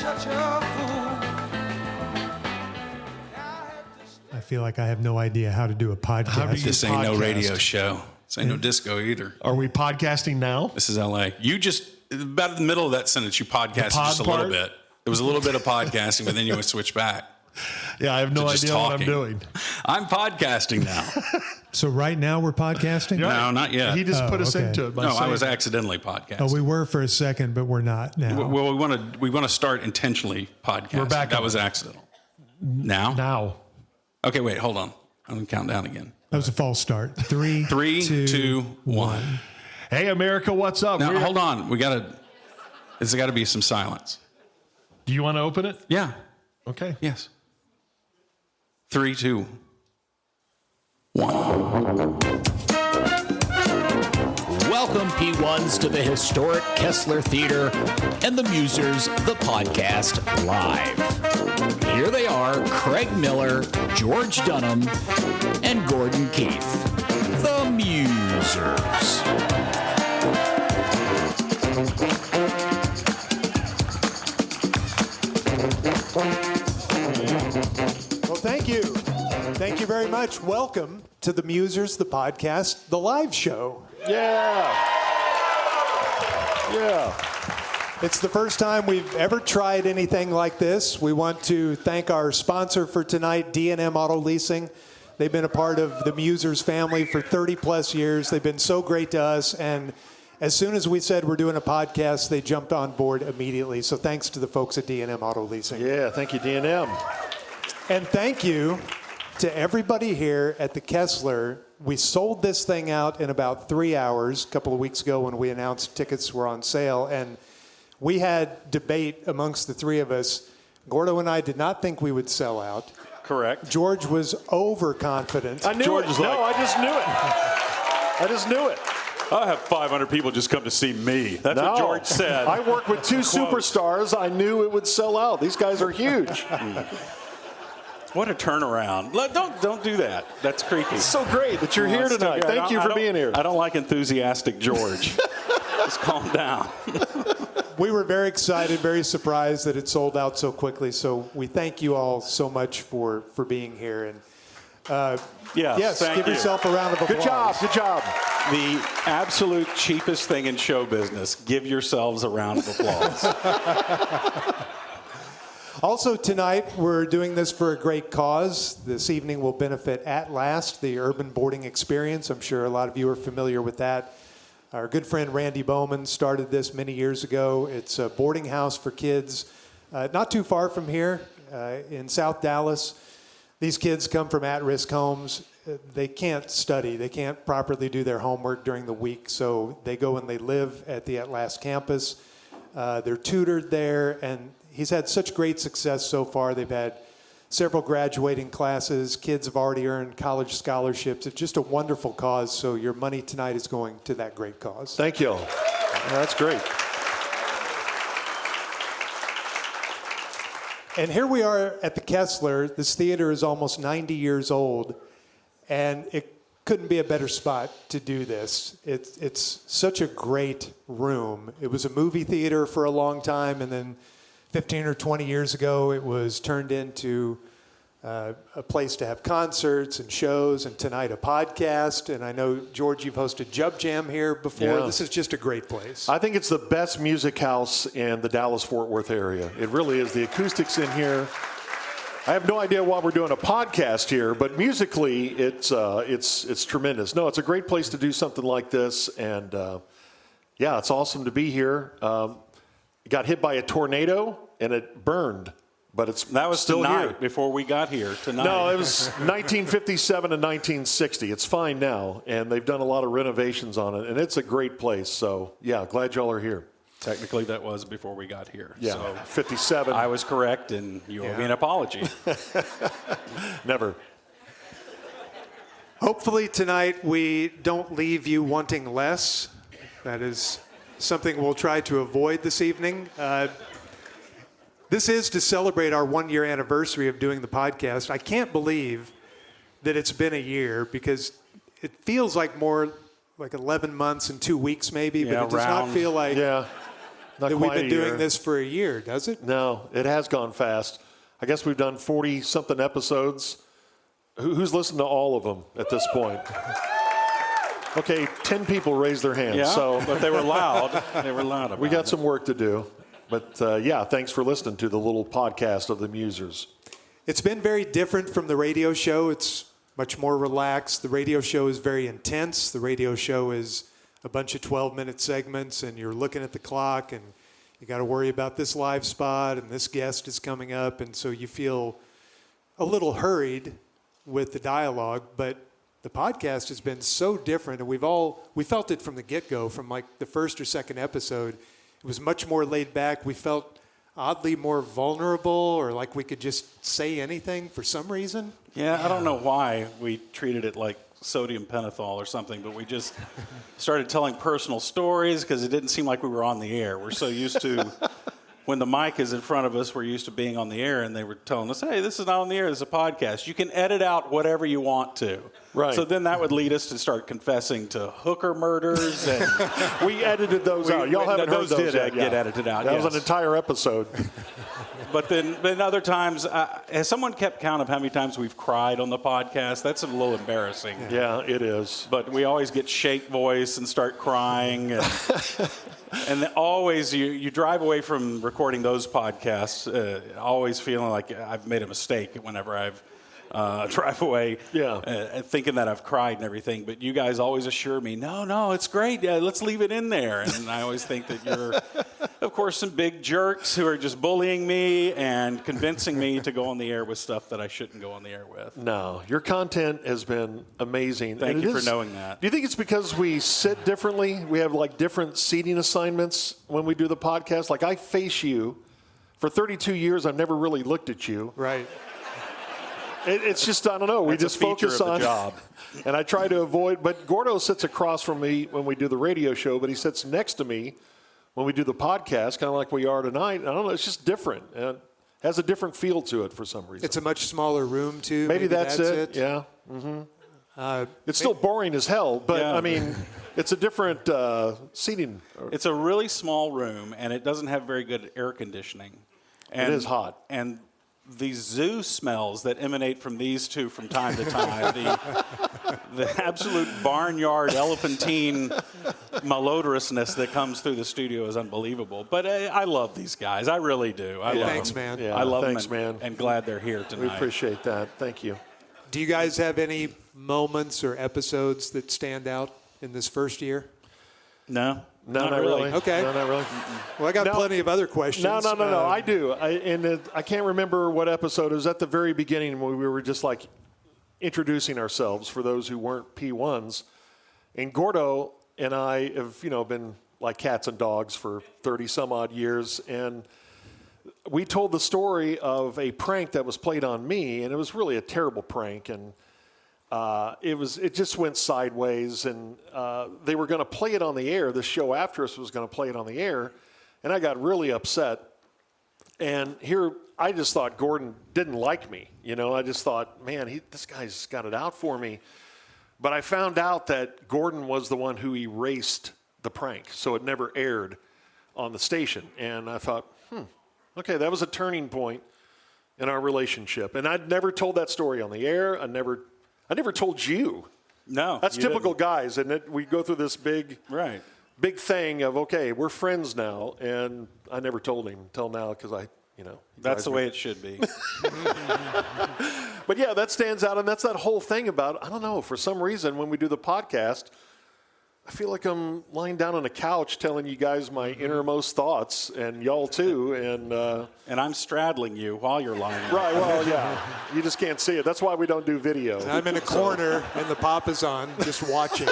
I feel like I have no idea how to do a podcast. This ain't no radio show. This ain't no disco either. Are we podcasting now? This is LA. You just, about in the middle of that sentence, you podcasted just a part? little bit. It was a little bit of podcasting, but then you would switch back. Yeah, I have no idea what I'm doing. I'm podcasting now. So right now we're podcasting? No, not yet. He just put us into it. No, I was accidentally podcasting. Oh, we were for a second, but we're not now. Well, we want to start intentionally podcasting. We're back That on was it. accidental. Now? Okay, wait, hold on. I'm going to count down again. That was a false start. Three, 2, 1. Hey, America, what's up? Now, hold on. There's got to be some silence. Do you want to open it? Yeah. Okay. Yes. 3, 2, 1. Welcome, P1s, to the historic Kessler Theater and the Musers, the podcast live. Here they are, Craig Miller, George Dunham, and Gordon Keith, the Musers. Well, thank you. Thank you very much. Welcome to the Musers, the podcast, the live show. Yeah. It's the first time we've ever tried anything like this. We want to thank our sponsor for tonight, D&M Auto Leasing. They've been a part of the Musers family for 30 plus years. They've been so great to us. And as soon as we said we're doing a podcast, they jumped on board immediately. So thanks to the folks at D&M Auto Leasing. Yeah, thank you, D&M. And thank you to everybody here at the Kessler. We sold this thing out in about 3 hours a couple of weeks ago when we announced tickets were on sale. And we had debate amongst the three of us. Gordo and I did not think we would sell out. Correct. George was overconfident. I knew George it. is No, like- I just knew it. I just knew it. I'll have 500 people just come to see me. That's what George said. I work with two superstars. I knew it would sell out. These guys are huge. What a turnaround. Don't do that. That's creepy. It's so great that you're here tonight. Thank you for being here. I don't like enthusiastic George. Just calm down. We were very excited, very surprised that it sold out so quickly. So we thank you all so much for being here. And yes, thank give you. yourself a round of applause. Good job. The absolute cheapest thing in show business. Give yourselves a round of applause. Also tonight, we're doing this for a great cause. This evening will benefit At Last, the urban boarding experience. I'm sure a lot of you are familiar with that. Our good friend Randy Bowman started this many years ago. It's a boarding house for kids not too far from here in South Dallas. These kids come from at-risk homes. They can't study. They can't properly do their homework during the week, so they go and they live at the At Last campus. They're tutored there, and he's had such great success so far. They've had several graduating classes. Kids have already earned college scholarships. It's just a wonderful cause, so your money tonight is going to that great cause. Thank you. That's great. And here we are at the Kessler. This theater is almost 90 years old, and it couldn't be a better spot to do this. It's such a great room. It was a movie theater for a long time, and then 15 or 20 years ago, it was turned into a place to have concerts and shows, and tonight a podcast. And I know, George, you've hosted Jub Jam here before. Yeah. This is just a great place. I think it's the best music house in the Dallas-Fort Worth area. It really is. The acoustics in here. I have no idea why we're doing a podcast here, but musically, it's tremendous. No, it's a great place to do something like this, and yeah, it's awesome to be here. It got hit by a tornado and it burned, but That was still tonight here. before we got here tonight. No, it was 1957 and 1960. It's fine now, and they've done a lot of renovations on it, and it's a great place. So, yeah, glad y'all are here. Technically, that was before we got here. Yeah, So 57. I was correct, and you owe me an apology. Never. Hopefully tonight we don't leave you wanting less. That is something we'll try to avoid this evening. This is to celebrate our 1-year anniversary of doing the podcast. I can't believe that it's been a year because it feels like more like 11 months and 2 weeks maybe, but it does not feel like Not that we've quite been a year. doing this for a year, does it? No, it has gone fast. I guess we've done 40-something episodes. Who's listened to all of them at this point? Okay, 10 people raised their hands. Yeah, So but they were loud. They were loud about we got it. some work to do. But yeah, thanks for listening to the little podcast of the Musers. It's been very different from the radio show. It's much more relaxed. The radio show is very intense. The radio show is a bunch of 12-minute segments, and you're looking at the clock, and you got to worry about this live spot, and this guest is coming up, and so you feel a little hurried with the dialogue. But the podcast has been so different, and we felt it from the get-go, from like the first or second episode. It was much more laid back. We felt oddly more vulnerable, or like we could just say anything for some reason. Yeah, I don't know why we treated it like sodium pentothal or something, but we just started telling personal stories because it didn't seem like we were on the air. We're so used to, when the mic is in front of us, we're used to being on the air, and they were telling us, hey, this is not on the air, this is a podcast. You can edit out whatever you want to. Right. So then that would lead us to start confessing to hooker murders. And We edited those out. Y'all haven't heard those those did yet. get Yeah. edited out, That yes. was an entire episode. But then other times, has someone kept count of how many times we've cried on the podcast? That's a little embarrassing. Yeah, it is. But we always get shake voice and start crying. And then always you drive away from recording those podcasts always feeling like I've made a mistake whenever I've drive away thinking that I've cried and everything. But you guys always assure me, no, it's great. Yeah, let's leave it in there. And I always think that you're, of course, some big jerks who are just bullying me and convincing me to go on the air with stuff that I shouldn't go on the air with. No, your content has been amazing. Thank And you it for is- knowing that. Do you think it's because we sit differently? We have like different seating assignments when we do the podcast? Like I face you. For 32 years, I've never really looked at you. Right. It's just, I don't know. We That's a just feature focus of the on job. And I try to avoid, but Gordo sits across from me when we do the radio show, but he sits next to me when we do the podcast, kind of like we are tonight. I don't know. It's just different. And it has a different feel to it for some reason. It's a much smaller room, too. Maybe that's it. Yeah. It's still boring as hell, but Yeah. I mean, it's a different seating. It's a really small room, and it doesn't have very good air conditioning. And, is hot. And the zoo smells that emanate from these two from time to time, the absolute barnyard elephantine malodorousness that comes through the studio is unbelievable. But I love these guys. I really do. I love Thanks, them. man. Yeah, I love thanks, them man. and glad they're here tonight. We appreciate that. Thank you. Do you guys have any moments or episodes that stand out in this first year? No? No, not really. Okay. No, not really. Well, I got No. plenty of other questions. No. I do. I can't remember what episode. It was at the very beginning when we were just like introducing ourselves for those who weren't P1s. And Gordo and I have, been like cats and dogs for 30 some odd years. And we told the story of a prank that was played on me, and it was really a terrible prank. And it just went sideways, and they were going to play it on the air. The show after us was going to play it on the air, and I got really upset. And here, I just thought Gordon didn't like me. I just thought, man, this guy's got it out for me. But I found out that Gordon was the one who erased the prank, so it never aired on the station. And I thought, okay, that was a turning point in our relationship. And I'd never told that story on the air. I never told you. No. That's you typical didn't. guys, and we go through this big thing of, okay, we're friends now, and I never told him until now because That's the way it should be. But yeah, that stands out, and that's that whole thing about, I don't know, for some reason when we do the podcast, I feel like I'm lying down on a couch telling you guys my innermost thoughts, and y'all too, And I'm straddling you while you're lying. right, well, yeah, you just can't see it. That's why we don't do video. I'm in a corner, and the pop is on, just watching.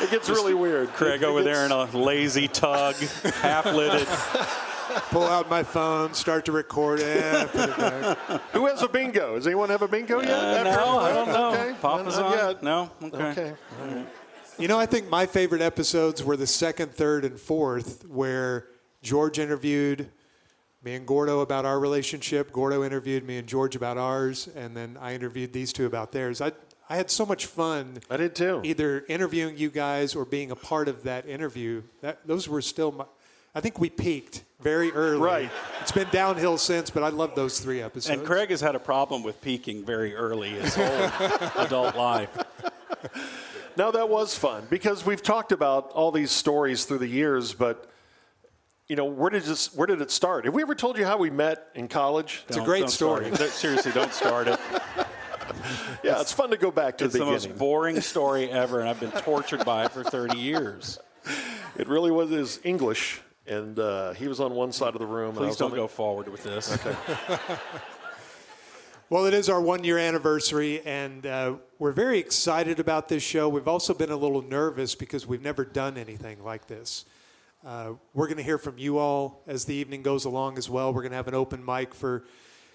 It gets really weird. Craig over there in a lazy tug, half-lidded. Pull out my phone, start to record it, put it back. Who has a bingo? Does anyone have a bingo yet? No, I don't know. Okay. Papa's Not on? yet. No? Okay. Okay. I think my favorite episodes were the second, third, and fourth, where George interviewed me and Gordo about our relationship. Gordo interviewed me and George about ours, and then I interviewed these two about theirs. I had so much fun. I did too. Either interviewing you guys or being a part of that interview. Those were still I think we peaked very early. Right. It's been downhill since, but I love those 3 episodes. And Craig has had a problem with peaking very early his whole adult life. Now, that was fun because we've talked about all these stories through the years, but, you know, where did it start? Have we ever told you how we met in college? It's a great story. Seriously, don't start it. Yeah, it's fun to go back to It's the the beginning. most boring story ever, and I've been tortured by it for 30 years. It really was his English, and he was on one side of the room. and I Please was don't on go forward with this. Okay. Well, it is our 1-year anniversary, and we're very excited about this show. We've also been a little nervous because we've never done anything like this. We're going to hear from you all as the evening goes along as well. We're going to have an open mic for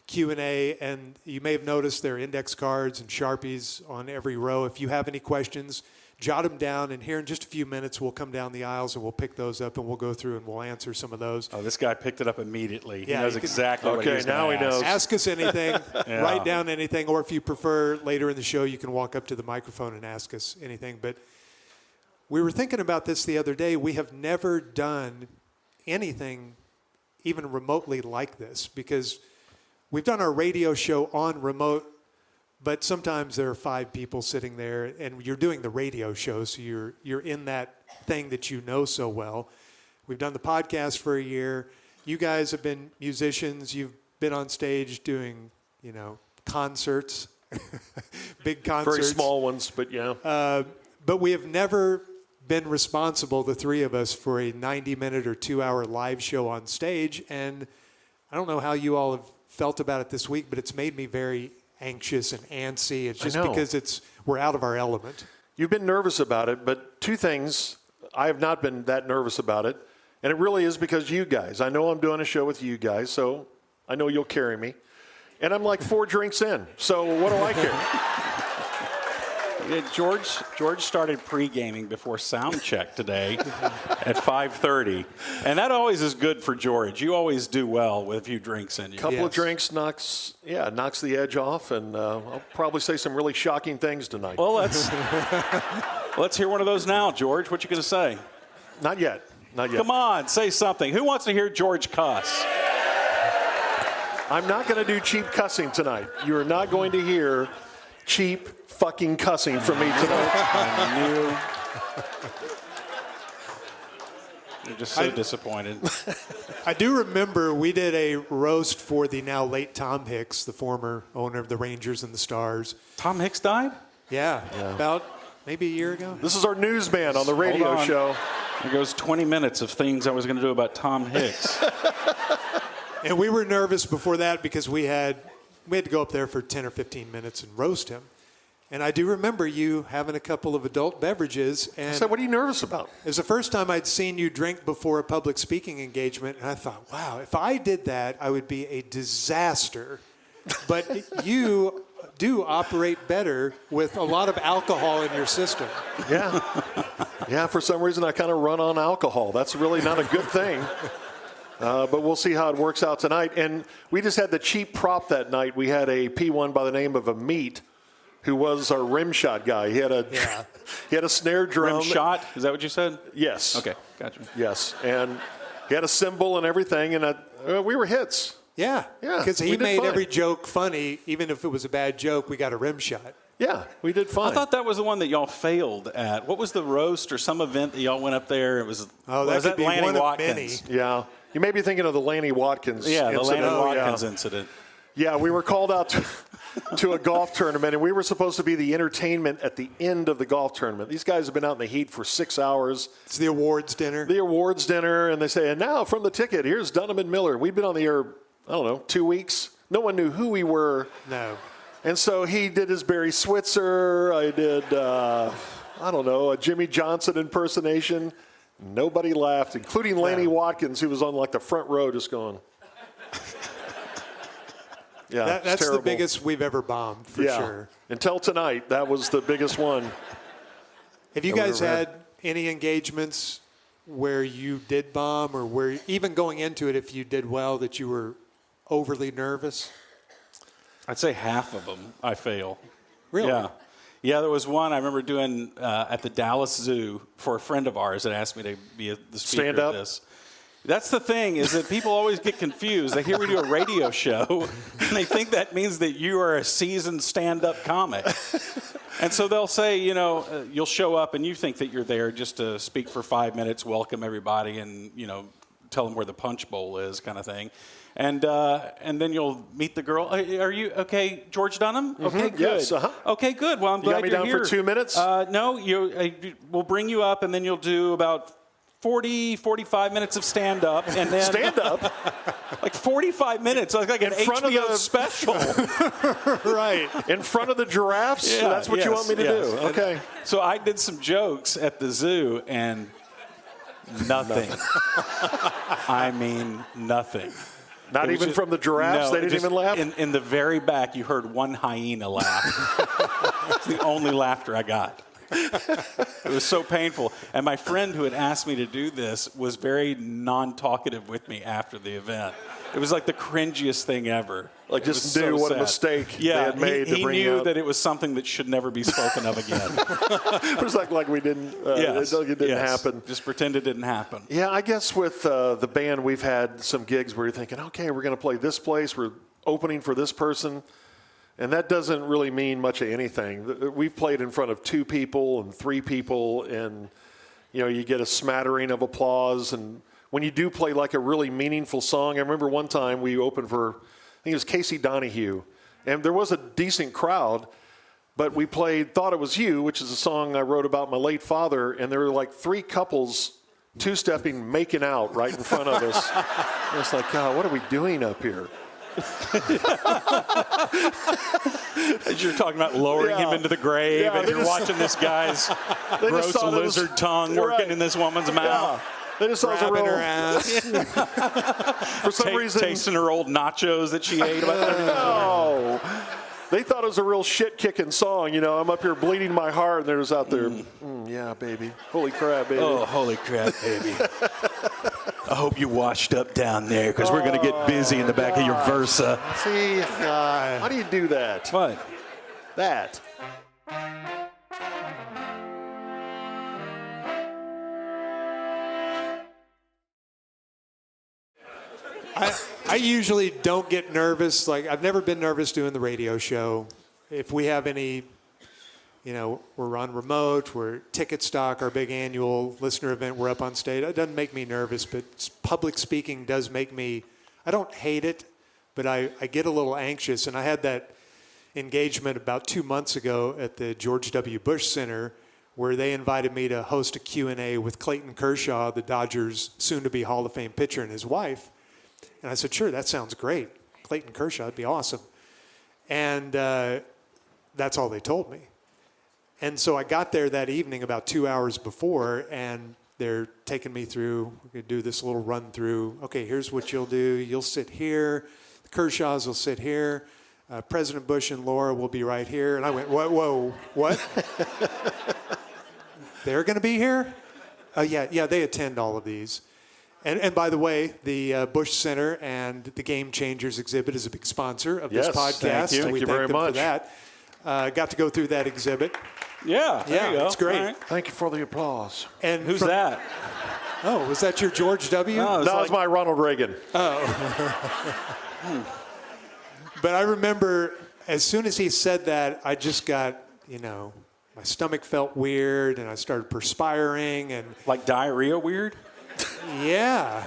Q&A, and you may have noticed there are index cards and Sharpies on every row. If you have any questions, jot them down, and here in just a few minutes we'll come down the aisles and we'll pick those up and we'll go through and we'll answer some of those. Oh, this guy picked it up immediately. Yeah, he knows you can- exactly what Okay, he's now going he to knows. Ask us anything, Yeah. write down anything, or if you prefer later in the show, you can walk up to the microphone and ask us anything. But we were thinking about this the other day. We have never done anything even remotely like this because we've done our radio show on remote, but sometimes there are 5 people sitting there and you're doing the radio show, so you're in that thing that you know so well. We've done the podcast for a year. You guys have been musicians. You've been on stage doing, concerts, big concerts. Very small ones, but yeah. But we have never been responsible, the 3 of us, for a 90-minute or 2-hour live show on stage. And I don't know how you all have felt about it this week, but it's made me very anxious and antsy. It's just because we're out of our element. You've been nervous about it, but 2 things. I have not been that nervous about it, and it really is because you guys. I know I'm doing a show with you guys, so I know you'll carry me. And I'm like 4 drinks in, so what do I care? Yeah, George started pre-gaming before sound check today at 5:30, and that always is good for George. You always do well with a few drinks in you. Couple of drinks knocks the edge off, and I'll probably say some really shocking things tonight. Well, let's hear one of those now, George. What you going to say? Not yet. Come on, say something. Who wants to hear George cuss? I'm not going to do cheap cussing tonight. You are not going to hear cheap fucking cussing from me tonight. You're just so disappointed. I do remember we did a roast for the now late Tom Hicks, the former owner of the Rangers and the Stars. Tom Hicks died? Yeah. About maybe a year ago. This is our newsman on the radio Hold on. show. There goes 20 minutes of things I was going to do about Tom Hicks. And we were nervous before that because we had to go up there for 10 or 15 minutes and roast him. And I do remember you having a couple of adult beverages. And So what are you nervous about? it was the first time I'd seen you drink before a public speaking engagement. And I thought, wow, if I did that, I would be a disaster. But you do operate better with a lot of alcohol in your system. Yeah. Yeah, for some reason I kind of run on alcohol. That's really not a good thing. But we'll see how it works out tonight. And we just had the cheap prop that night. We had a P1 by the name of Amit, who was our rim shot guy. He had a snare drum. Rim shot? Is that what you said? Yes. Okay, gotcha. Yes. And he had a cymbal and everything, and we were hits. Yeah. Yeah, Because we he did made fine. every joke funny, even if it was a bad joke, we got a rim shot. Yeah, we did fine. I thought that was the one that y'all failed at. What was the roast or some event that y'all went up there? It was That could be Lanny one of Watkins? many. Yeah. You may be thinking of the Lanny Watkins Yeah, the incident. Lanny Watkins incident. Yeah, we were called out to a golf tournament, and we were supposed to be the entertainment at the end of the golf tournament. These guys have been out in the heat for 6 hours. It's the awards dinner. The awards dinner, and they say, and now from the ticket, here's Dunham and Miller. We've been on the air, 2 weeks. No one knew who we were. No. And so he did his Barry Switzer. I did, a Jimmy Johnson impersonation. Nobody laughed, including Lanny Watkins, who was on like the front row just going. Yeah, That's the terrible. biggest we've ever bombed, for sure. Until tonight, that was the biggest one. Have you guys had any engagements where you did bomb, or where even going into it, if you did well, that you were overly nervous? I'd say half of them I fail. Really? Yeah. Yeah, there was one I remember doing at the Dallas Zoo for a friend of ours that asked me to be the speaker Stand up? at this. That's the thing, is that people always get confused. They hear we do a radio show, and they think that means that you are a seasoned stand-up comic. And so they'll say, you'll show up, and you think that you're there just to speak for 5 minutes, welcome everybody, and, tell them where the punch bowl is, kind of thing. And then you'll meet the girl. Are you okay, George Dunham? Mm-hmm. Okay, good. Yes, Okay, good. Well, I'm glad got me you're down here. for 2 minutes? No, we'll bring you up, and then you'll do about 45 minutes of stand-up, and then Stand-up? like 45 minutes, like an HBO special. Right. In front of the giraffes? Yeah, That's what you want me to do? Okay. So I did some jokes at the zoo, and nothing. I mean, nothing. Not It was even just- from the giraffes? No, They didn't just even laugh? In the very back, you heard one hyena laugh. It's the only laughter I got. It was so painful. And my friend who had asked me to do this was very non-talkative with me after the event. It was like the cringiest thing ever. Like It was just knew so what a sad. mistake they Yeah, had made to he bring knew up. that it was something that should never be spoken of again. It was like we didn't, Yes, it didn't yes. happen. Just pretend it didn't happen. Yeah, I guess with the band, we've had some gigs where you're thinking, okay, we're going to play this place, we're opening for this person, and that doesn't really mean much of anything. We've played in front of 2 people and 3 people, and you get a smattering of applause. And when you do play like a really meaningful song, I remember one time we opened for, I think it was Casey Donahue, and there was a decent crowd. But we played Thought It Was You, which is a song I wrote about my late father, and there were like 3 couples two-stepping, making out right in front of us. And it's like, God, what are we doing up here? As you're talking about lowering him into the grave, Yeah, and they you're just- watching this guy's They just gross thought it was- lizard tongue You're working right. in this woman's Yeah. mouth. They just saw it was a Grabbing real, her ass. for some reason, Tasting her old nachos that she ate. no. They thought it was a real shit-kicking song. I'm up here bleeding my heart, and they're just out there, yeah, baby. Holy crap, baby. Oh, holy crap, baby. I hope you washed up down there, because we're going to get busy in the back of your Versa. See, how do you do that? What? That. I usually don't get nervous. Like, I've never been nervous doing the radio show. If we have any, we're on remote, we're ticket stock, our big annual listener event, we're up on stage. It doesn't make me nervous, but public speaking does make me, I don't hate it, but I get a little anxious. And I had that engagement about 2 months ago at the George W. Bush Center, where they invited me to host a Q&A with Clayton Kershaw, the Dodgers' soon-to-be Hall of Fame pitcher, and his wife. And I said, sure, that sounds great. Clayton Kershaw, it'd be awesome. And that's all they told me. And so I got there that evening about 2 hours before, and they're taking me through, we're going to do this little run through. Okay, here's what you'll do. You'll sit here. The Kershaws will sit here. President Bush and Laura will be right here. And I went, whoa, what? They're going to be here? Yeah, they attend all of these. And by the way, the Bush Center and the Game Changers exhibit is a big sponsor of this podcast. Thank you. Thank We you very them much. for that. Got to go through that exhibit. Yeah, there you go. It's great. All right. Thank you for the applause. And Who's that? Oh, was that your George W? No, That was my Ronald Reagan. But I remember as soon as he said that, I just got, my stomach felt weird, and I started perspiring, and like diarrhea weird? yeah.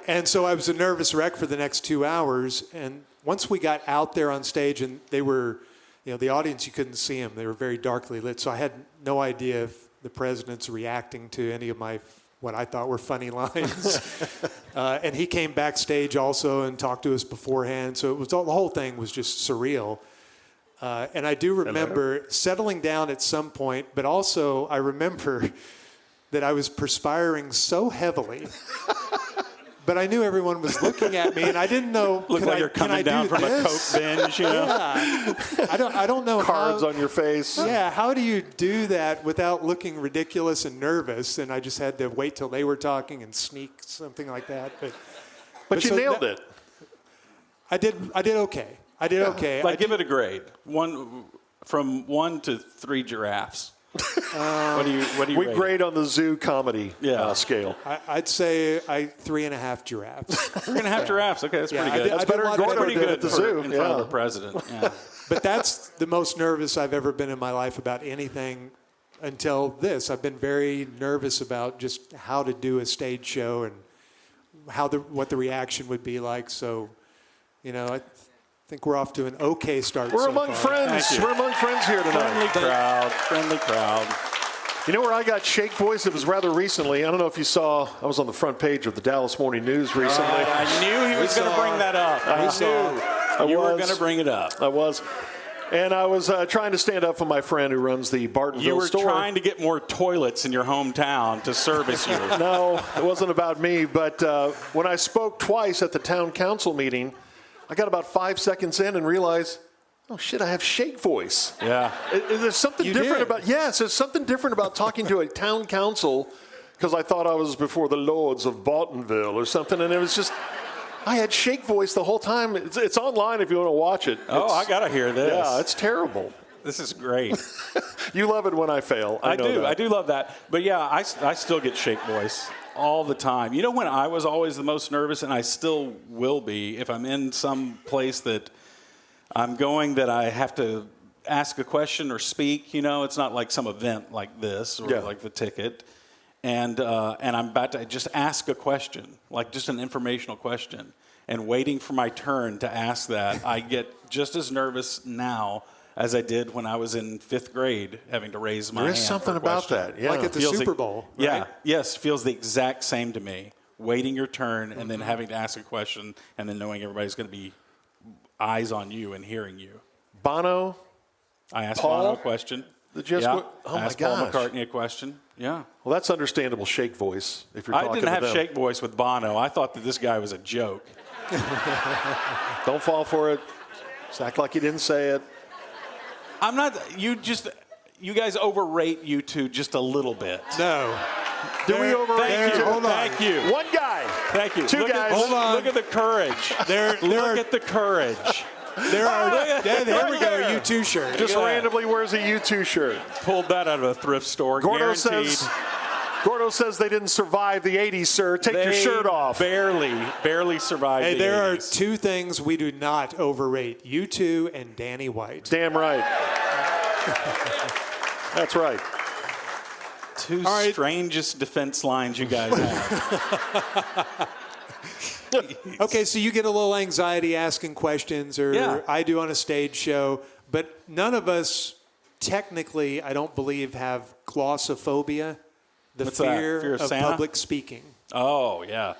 And so I was a nervous wreck for the next 2 hours. And once we got out there on stage, and they were, the audience, you couldn't see them. They were very darkly lit. So I had no idea if the president's reacting to any of my, what I thought were funny lines. And he came backstage also and talked to us beforehand. So it was the whole thing was just surreal. And I do remember settling down at some point, but also I remember that I was perspiring so heavily. But I knew everyone was looking at me, and I didn't know. Look like you're coming down from a Coke binge, Yeah. I don't know Cards how, on your face. Yeah, how do you do that without looking ridiculous and nervous? And I just had to wait till they were talking and sneak something like that. But you so nailed it. I did okay. Like, give it a grade. From 1 to 3 giraffes. What do you We rate grade on the zoo comedy scale. I'd say 3.5 giraffes. 3.5 giraffes. Okay, that's Yeah, pretty good. I That's did watch That's pretty Gordo good at the for zoo. in front of the president. Yeah. But that's the most nervous I've ever been in my life about anything until this. I've been very nervous about just how to do a stage show and what the reaction would be like. So, I think we're off to an okay start. We're so among far. friends. Thank you. We're among friends here tonight. Friendly crowd. You know where I got shake voice? It was rather recently. I don't know if you saw, I was on the front page of the Dallas Morning News recently. I knew he was going to bring that up. I knew you were going to bring it up. I was. And I was trying to stand up for my friend who runs the Bartonville store. You were trying to get more toilets in your hometown to service you. No, it wasn't about me. But when I spoke twice at the town council meeting, I got about 5 seconds in and realized, oh, shit, I have shake voice. Yeah. There's something different about, yes, there's something different about talking to a town council, because I thought I was before the lords of Bartonville or something, and it was just, I had shake voice the whole time. It's online if you want to watch it. I got to hear this. Yeah, it's terrible. This is great. You love it when I fail. I know do. that. I do love that. But, yeah, I still get shake voice all the time. You know when I was always the most nervous, and I still will be, if I'm in some place that I'm going that I have to ask a question or speak, it's not like some event like this or like the ticket. And I'm about to just ask a question, like just an informational question, and waiting for my turn to ask that. I get just as nervous now as I did when I was in 5th grade, having to raise my hand. There is something about that, yeah. Like at the Super Bowl. Right? Yeah, yes, feels the exact same to me. Waiting your turn and then having to ask a question and then knowing everybody's going to be eyes on you and hearing you. Bono? I asked Paul? Bono a question. Oh, I my asked Paul gosh. McCartney a question. Yeah. Well, that's understandable shake voice if you're talking I to didn't have them. shake voice with Bono. I thought that this guy was a joke. Don't fall for it. Just act like you didn't say it. I'm not. You guys overrate you two just a little bit. No. Do we overrate Thank you. Hold on. Thank you. One guy. Thank you. Two guys. Hold on. Look at the courage. Look at the courage. There we go, a U2 shirt. Just Look at that. randomly wears a U2 shirt. Pulled that out of a thrift store. Gordo Guaranteed. says they didn't survive the 80s, sir. Take your shirt off. Barely survived. Hey, the there are 80s. 2 things we do not overrate: U2 and Danny White. Damn right. That's right. Two All right. strangest defense lines you guys have. Okay, so you get a little anxiety asking questions, or Yeah. I do on a stage show, but none of us technically, I don't believe, have glossophobia, the What's that? fear Fear of of Santa? public speaking. Oh yeah.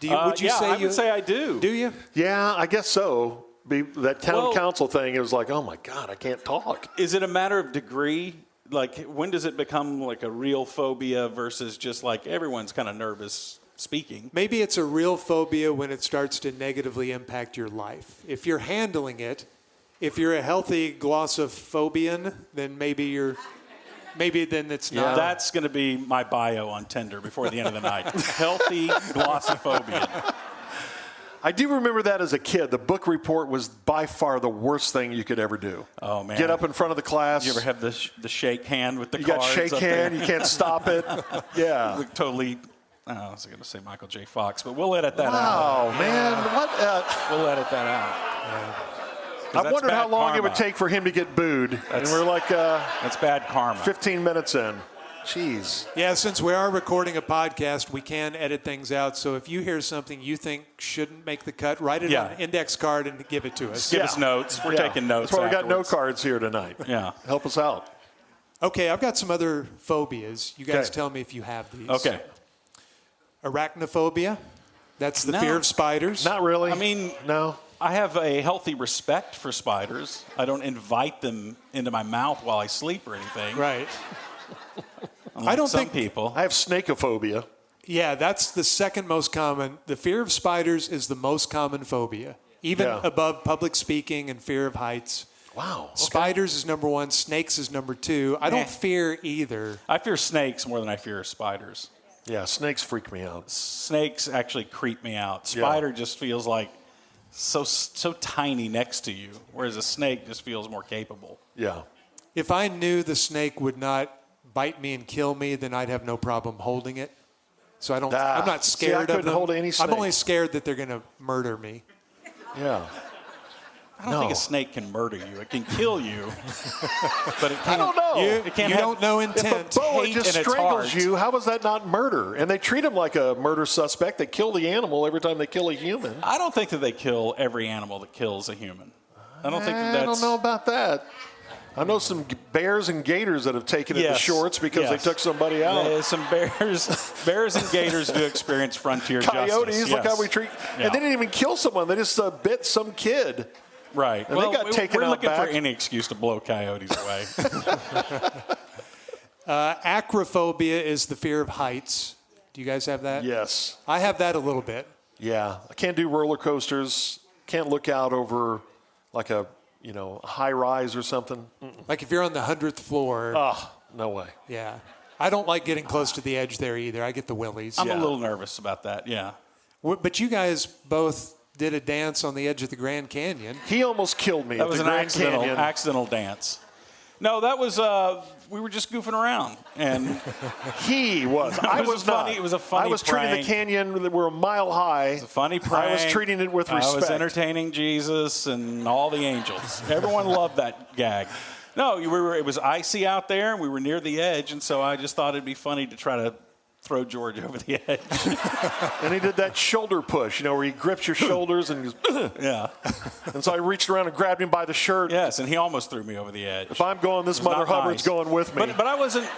Would you say I would say I do. Do you? Yeah, I guess so. That town Well- council thing, it was like, oh my God, I can't talk. Is it a matter of degree? Like, when does it become like a real phobia versus just like everyone's kind of nervous speaking? Maybe it's a real phobia when it starts to negatively impact your life. If you're handling it, if you're a healthy glossophobian, then maybe then it's not. That's going to be my bio on Tinder before the end of the night. Healthy glossophobia. I do remember that as a kid. The book report was by far the worst thing you could ever do. Oh, man. Get up in front of the class. You ever have the shake hand with the You cards? got shake up hand. there? You can't stop it. Yeah. Look totally. I was going to say Michael J. Fox, but we'll edit that out. Oh, man. What? We'll edit that out. I that's wondered how bad long it karma. would take for him to get booed. And That's- we're like That's bad karma. 15 minutes in. Jeez. Yeah, since we are recording a podcast, we can edit things out. So if you hear something you think shouldn't make the cut, write it on an index card and give it to us. Give us notes. We're taking notes. That's why we got note afterwards. cards here tonight. Yeah. Help us out. Okay, I've got some other phobias. You guys Okay. tell me if you have these. Okay. Arachnophobia. That's the No. fear of spiders. Not really. I mean, no. I have a healthy respect for spiders. I don't invite them into my mouth while I sleep or anything. Right. Unlike I don't some think- people. I have snakeophobia. Yeah, that's the second most common. The fear of spiders is the most common phobia, even Yeah. above public speaking and fear of heights. Wow. Okay. Spiders is number 1. Snakes is number 2. I don't fear either. I fear snakes more than I fear spiders. Yeah, snakes freak me out. Snakes actually creep me out. Spider just feels like so tiny next to you, whereas a snake just feels more capable. Yeah. If I knew the snake would not bite me and kill me, then I'd have no problem holding it. So I'm not See, scared I of couldn't them. hold any snake. I'm only scared that they're going to murder me. Yeah. I don't think a snake can murder you. It can kill you, but it can't. I don't know. It can't You have- don't know If intent. a boa hate just in its strangles heart. you, how is that not murder? And they treat him like a murder suspect. They kill the animal every time they kill a human. I don't think that they kill every animal that kills a human. I don't think that I that's. don't know about that. I know some bears and gators that have taken it to Yes, shorts because they yes. took somebody out. Some bears and gators do experience frontier Coyotes, justice. look yes. how we treat. Yeah. And they didn't even kill someone. They just bit some kid. Right. And they got taken we're out looking back. for any excuse to blow coyotes away. Acrophobia is the fear of heights. Do you guys have that? Yes. I have that a little bit. Yeah. I can't do roller coasters. Can't look out over like a high rise or something. Like if you're on the 100th floor. Oh, no way. Yeah. I don't like getting close to the edge there either. I get the willies. I'm a little nervous about that. Yeah. But you guys both did a dance on the edge of the Grand Canyon. He almost killed me That at was the an Grand accidental Canyon. accidental dance. No, that was we were just goofing around, and He was. I was not. It was a funny I was treating the prank. canyon that were a mile high. It was a funny prank. I was treating it with I was respect. entertaining Jesus and all the angels. Everyone loved that gag. No, it was icy out there, and we were near the edge, and so I just thought it'd be funny to try to throw George over the edge. And he did that shoulder push, where he grips your shoulders and goes, Yeah. and so I reached around and grabbed him by the shirt. Yes, and he almost threw me over the edge. If I'm going, this It was Mother not Hubbard's nice. going with me. But I wasn't.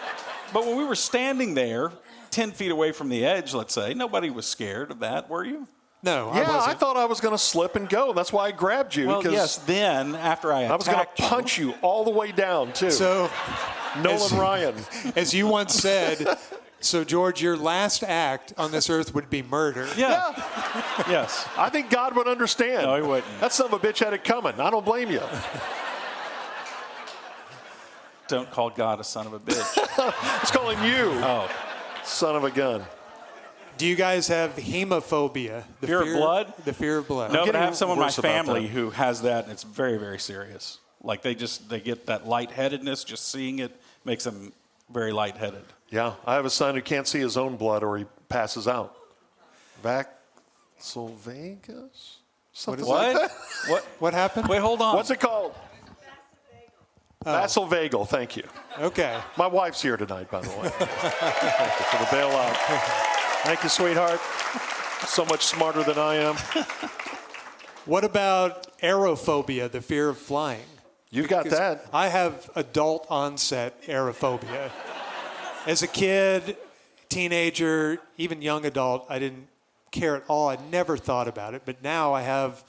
But when we were standing there, 10 feet away from the edge, let's say, nobody was scared of that, were you? No, I yeah, I wasn't. thought I was going to slip and go. That's why I grabbed you. Well, 'cause yes. Then after I I was going attacked to punch you all the way down, too. So, Nolan Ryan. as you once said, so George, your last act on this earth would be murder. Yeah. Yes. I think God would understand. No, he wouldn't. That son of a bitch had it coming. I don't blame you. Don't call God a son of a bitch. It's calling you, Oh. son of a gun. Do you guys have hemophobia? The Fear of blood? The fear of blood. No, but I getting have someone in my worse about family that. who has that, and it's very, very serious. Like they get that lightheadedness. Just seeing it makes them very lightheaded. Yeah, I have a son who can't see his own blood or he passes out. Vasovagus? Something like that? What happened? Wait, hold on. What's it called? Vasovagal, thank you. Okay. My wife's here tonight, by the way. Thank you for the bailout. Thank you, sweetheart. So much smarter than I am. What about aerophobia, the fear of flying? You got that. I have adult onset aerophobia. As a kid, teenager, even young adult, I didn't care at all. I never thought about it. But now I have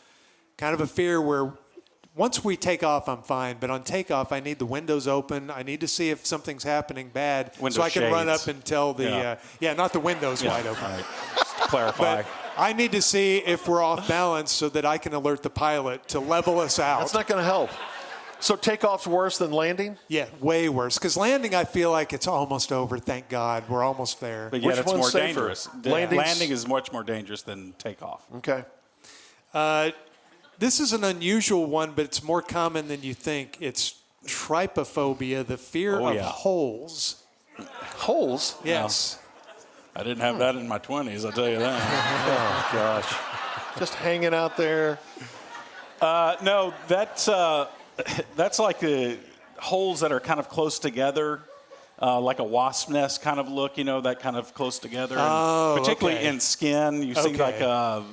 kind of a fear where once we take off, I'm fine. But on takeoff, I need the windows open. I need to see if something's happening bad Window so I can run shades. up and tell the, not the windows wide open. Right. Just to clarify. But I need to see if we're off balance so that I can alert the pilot to level us out. That's not going to help. So takeoff's worse than landing? Yeah, way worse. Because landing, I feel like it's almost over. Thank God, we're almost there. But yet Which it's one's more safer? dangerous. Landing's- Landing is much more dangerous than takeoff. Okay. This is an unusual one, but it's more common than you think. It's trypophobia, the fear of holes. Holes? Yes. I didn't have that in my 20s, I'll tell you that. Oh, gosh. Just hanging out there. No, that's like the holes that are kind of close together, like a wasp nest kind of look, that kind of close together. Oh, particularly okay. in skin, you see Okay. like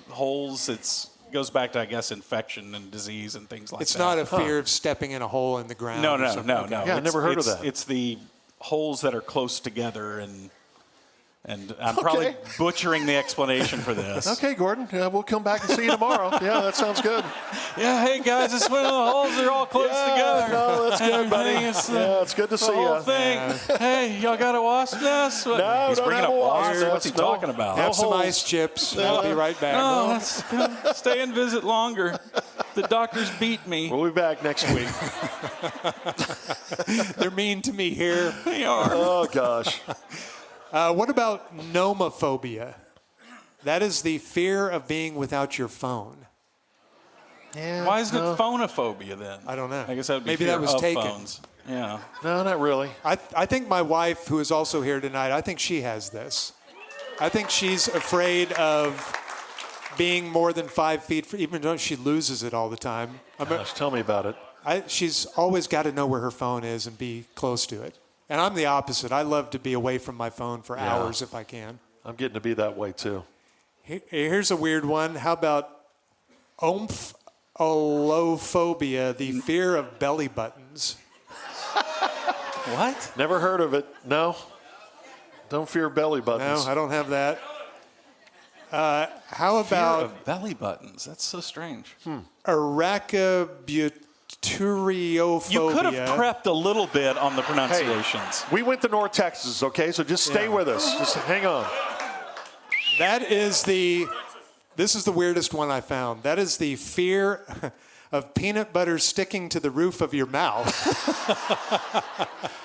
holes. It goes back to, I guess, infection and disease and things like It's that. not a fear of stepping in a hole in the ground. No. or something. Okay. Yeah, I never heard of that. It's the holes that are close together, and I'm probably butchering the explanation for this. Okay, Gordon. We'll come back and see you tomorrow. Yeah, that sounds good. Yeah, hey guys, it's when the holes are all close together. No, that's good, buddy. It's It's good to the see whole you. thing. Hey, y'all got a wasp nest? What? No, He's don't bringing have up a wasp wasps. nest. What's he No. talking about? Have some holes. ice chips. I'll be right back. Oh, let's stay and visit longer. The doctors beat me. We'll be back next week. They're mean to me here. They are. Oh, gosh. What about nomophobia? That is the fear of being without your phone. Yeah. Why isn't it phonophobia then? I don't know. I guess that would be Maybe fear that was of taken. phones. Yeah. No, not really. I think my wife, who is also here tonight, I think she has this. I think she's afraid of being more than 5 feet, even though she loses it all the time. Gosh, tell me about it. She's always got to know where her phone is and be close to it. And I'm the opposite. I love to be away from my phone for hours if I can. I'm getting to be that way too. Here's a weird one. How about omphalophobia, the fear of belly buttons? What? Never heard of it. No. Don't fear belly buttons. No, I don't have that. How Fear about of belly buttons. That's so strange. arachibutyrophobia? You could have prepped a little bit on the pronunciations. We went to North Texas, okay? So just stay with us. Just hang on. This is the weirdest one I found. That is the fear of peanut butter sticking to the roof of your mouth.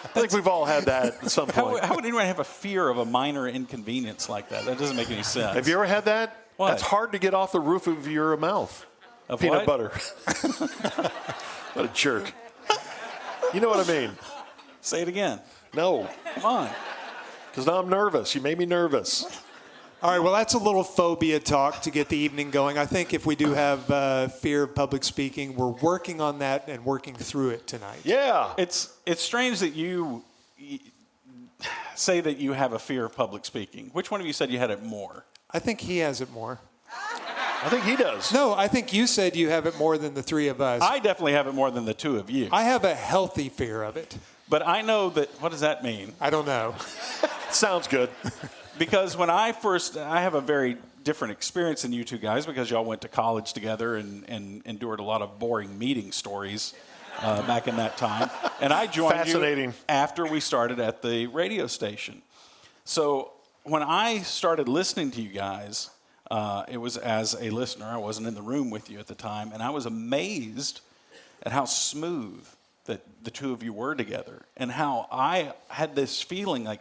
I think we've all had that at some point. How would anyone have a fear of a minor inconvenience like that? That doesn't make any sense. Have you ever had that? What? That's hard to get off the roof of your mouth. Of Peanut what? butter. What a jerk. You know what I mean? Say it again. No, Come on. because now I'm nervous. You made me nervous. All right, well, that's a little phobia talk to get the evening going. I think if we do have fear of public speaking, we're working on that and working through it tonight. Yeah. It's strange that you say that you have a fear of public speaking. Which one of you said you had it more? I think he has it more. I think he does. No, I think you said you have it more than the three of us. I definitely have it more than the two of you. I have a healthy fear of it. But I know that, what does that mean? I don't know. Sounds good. Because when I have a very different experience than you two guys because y'all went to college together and endured a lot of boring meeting stories back in that time. And I joined you after we started at the radio station. So when I started listening to you guys, it was as a listener. I wasn't in the room with you at the time. And I was amazed at how smooth that the two of you were together and how I had this feeling like,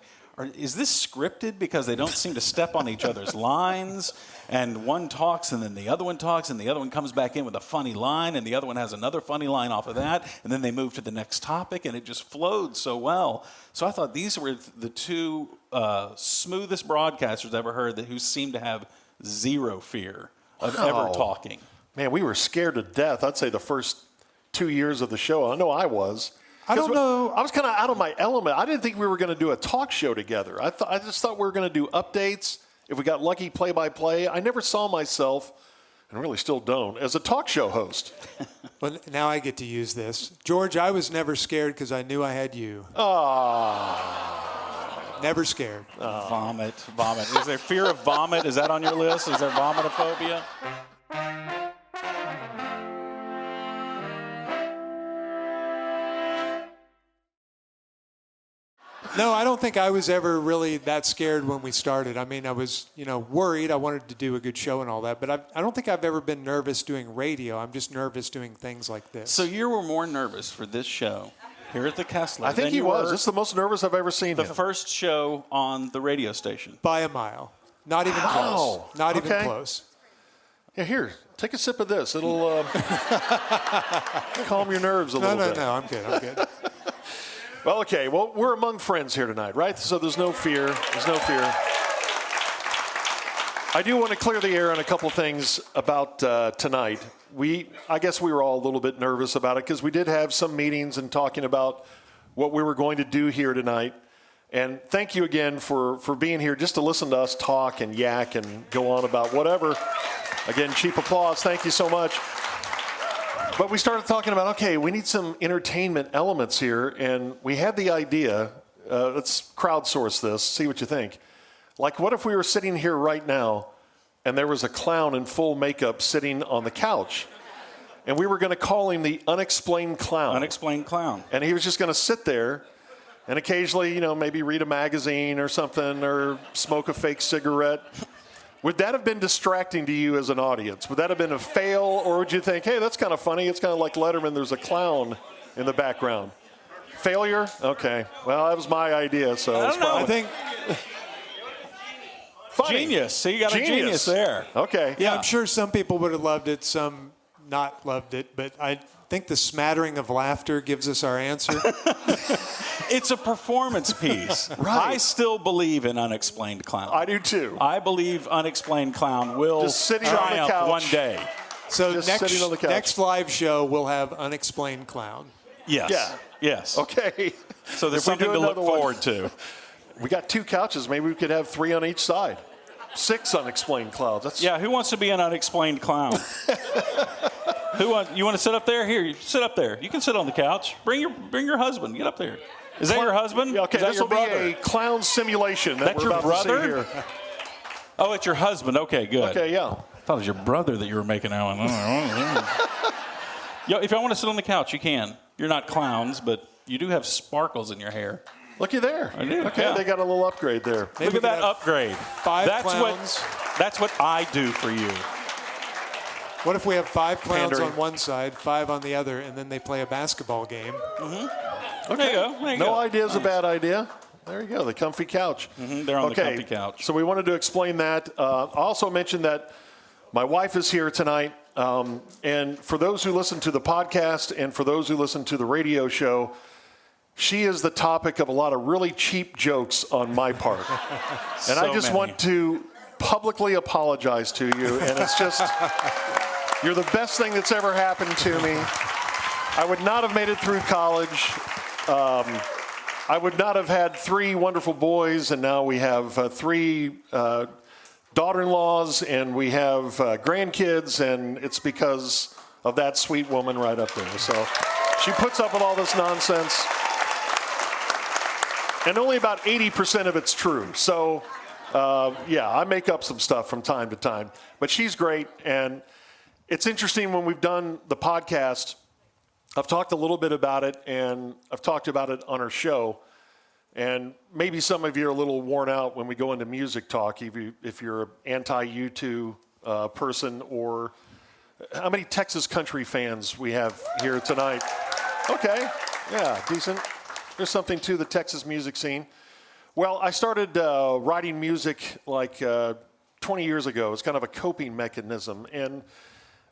is this scripted because they don't seem to step on each other's lines and one talks and then the other one talks and the other one comes back in with a funny line and the other one has another funny line off of that and then they move to the next topic and it just flowed so well. So I thought these were the two smoothest broadcasters I've ever heard who seemed to have zero fear of ever talking. Man, we were scared to death. I'd say the first 2 years of the show. I know I was. I don't know. I was kind of out of my element. I didn't think we were going to do a talk show together. I just thought we were going to do updates. If we got lucky, play-by-play. I never saw myself, and really still don't, as a talk show host. Well, now I get to use this. George, I was never scared because I knew I had you. Never scared. Vomit. Is there fear of vomit? Is that on your list? Is there vomitophobia? No, I don't think I was ever really that scared when we started. I mean, I was, worried. I wanted to do a good show and all that. But I don't think I've ever been nervous doing radio. I'm just nervous doing things like this. So you were more nervous for this show here at the Kessler. I think he was. This is the most nervous I've ever seen the him. first show on the radio station. By a mile. Not even close. Not even close. Yeah, here, take a sip of this. It'll calm your nerves a little bit. No, I'm good. Well, okay. Well, we're among friends here tonight, right? So there's no fear. I do want to clear the air on a couple things about tonight. I guess we were all a little bit nervous about it because we did have some meetings and talking about what we were going to do here tonight. And thank you again for being here just to listen to us talk and yak and go on about whatever. Again, cheap applause. Thank you so much. But we started talking about, okay, we need some entertainment elements here, and we had the idea, let's crowdsource this, see what you think. Like, what if we were sitting here right now, and there was a clown in full makeup sitting on the couch, and we were going to call him the Unexplained Clown. Unexplained Clown. And he was just going to sit there and occasionally, maybe read a magazine or something, or smoke a fake cigarette. Would that have been distracting to you as an audience? Would that have been a fail, or would you think, hey, that's kind of funny. It's kind of like Letterman. There's a clown in the background. Failure? Okay. Well, that was my idea, so I don't know. I think funny. Genius. So you got a genius there. Okay. Yeah, I'm sure some people would have loved it. Some not loved it, but I think the smattering of laughter gives us our answer. It's a performance piece. Right. I still believe in Unexplained Clown. I do too. I believe Unexplained Clown will Just sitting on the triumph couch. one day. So Just sitting on the couch. next live show, we'll have Unexplained Clown. Yes. Yeah. Yes. Okay. So there's If we something do to look another one- forward to. We got 2 couches. Maybe we could have 3 on each side. 6 unexplained clouds. That's Yeah, who wants to be an Unexplained Clown? You want to sit up there? Here, you sit up there. You can sit on the couch. Bring your husband. Get up there. Is that your husband? Yeah, okay, Is that this your will be brother? a clown simulation that That's we're your about to brother? see here. Oh, it's your husband. Okay, good. Okay, yeah. I thought it was your brother that you were making out with. Yo, if you want to sit on the couch, you can. You're not clowns, but you do have sparkles in your hair. Looky there. I do, Okay, yeah. they got a little upgrade there. Maybe Look we at that could have upgrade. 5 clowns. That's what I do for you. What if we have 5 clowns Pandering. on one side, 5 on the other, and then they play a basketball game? There you go. There you No go. idea is a bad idea. There you go, the comfy couch. They're on the comfy couch. So we wanted to explain that. I also mentioned that my wife is here tonight. And for those who listen to the podcast and for those who listen to the radio show, she is the topic of a lot of really cheap jokes on my part. And I just want to publicly apologize to you. And it's just, you're the best thing that's ever happened to me. I would not have made it through college. I would not have had 3 wonderful boys, and now we have 3 daughter-in-laws, and we have grandkids, and it's because of that sweet woman right up there. So she puts up with all this nonsense, and only about 80% of it's true. So, yeah, I make up some stuff from time to time, but she's great, and it's interesting when we've done the podcast. I've talked a little bit about it, and I've talked about it on our show. And maybe some of you are a little worn out when we go into music talk, if you're an anti-U2 person, or how many Texas country fans we have here tonight. Okay, yeah, decent. There's something to the Texas music scene. Well, I started writing music like 20 years ago. It's kind of a coping mechanism. And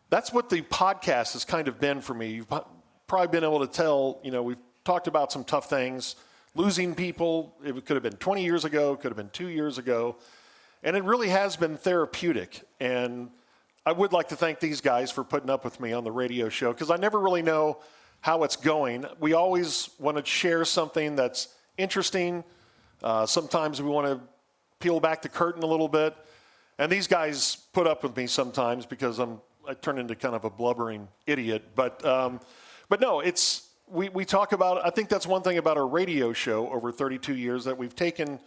that's what the podcast has kind of been for me. You've probably been able to tell, we've talked about some tough things. Losing people, it could have been 20 years ago, could have been 2 years ago. And it really has been therapeutic. And I would like to thank these guys for putting up with me on the radio show, because I never really know how it's going. We always want to share something that's interesting. Sometimes we want to peel back the curtain a little bit. And these guys put up with me sometimes because I turn into kind of a blubbering idiot. But no, we talk about, I think that's one thing about our radio show over 32 years that we've taken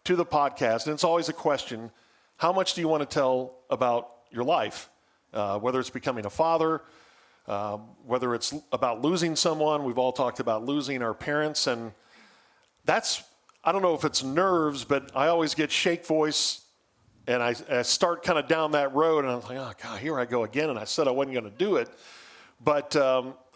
to the podcast. And it's always a question, how much do you want to tell about your life? Whether it's becoming a father, whether it's about losing someone. We've all talked about losing our parents. And that's, I don't know if it's nerves, but I always get shake voice. And I start kind of down that road. And I'm like, oh, God, here I go again. And I said I wasn't going to do it. But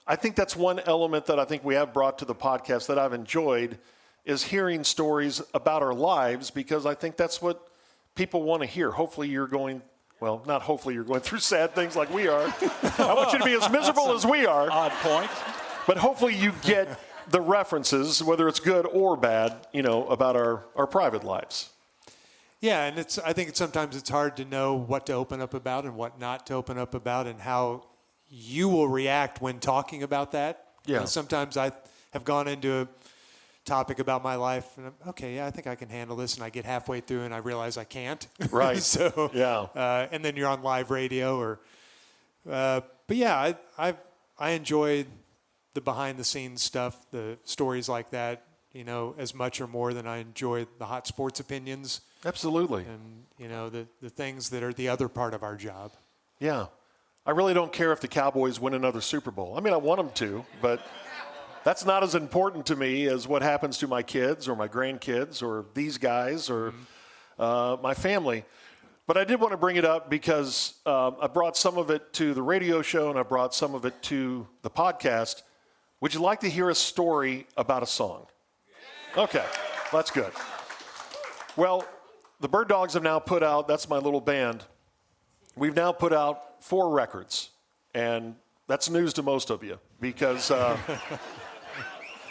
I think that's one element that I think we have brought to the podcast that I've enjoyed, is hearing stories about our lives, because I think that's what people want to hear. Hopefully you're going, well, not hopefully you're going through sad things like we are. I want you to be as miserable as we are. Odd point. But hopefully you get the references, whether it's good or bad, about our private lives. Yeah, and I think sometimes it's hard to know what to open up about and what not to open up about, and how you will react when talking about that. Yeah. Sometimes I have gone into a topic about my life, and I'm, okay, yeah, I think I can handle this, and I get halfway through and I realize I can't. Right. So yeah. And then you're on live radio, but yeah, I enjoy the behind the scenes stuff, the stories like that, as much or more than I enjoy the hot sports opinions. Absolutely. And the things that are the other part of our job. Yeah. I really don't care if the Cowboys win another Super Bowl. I mean, I want them to, but that's not as important to me as what happens to my kids or my grandkids or these guys or my family. But I did want to bring it up because I brought some of it to the radio show and I brought some of it to the podcast. Would you like to hear a story about a song? Okay, that's good. Well, the Bird Dogs have now put out, that's my little band, we've now put out 4 records. And that's news to most of you because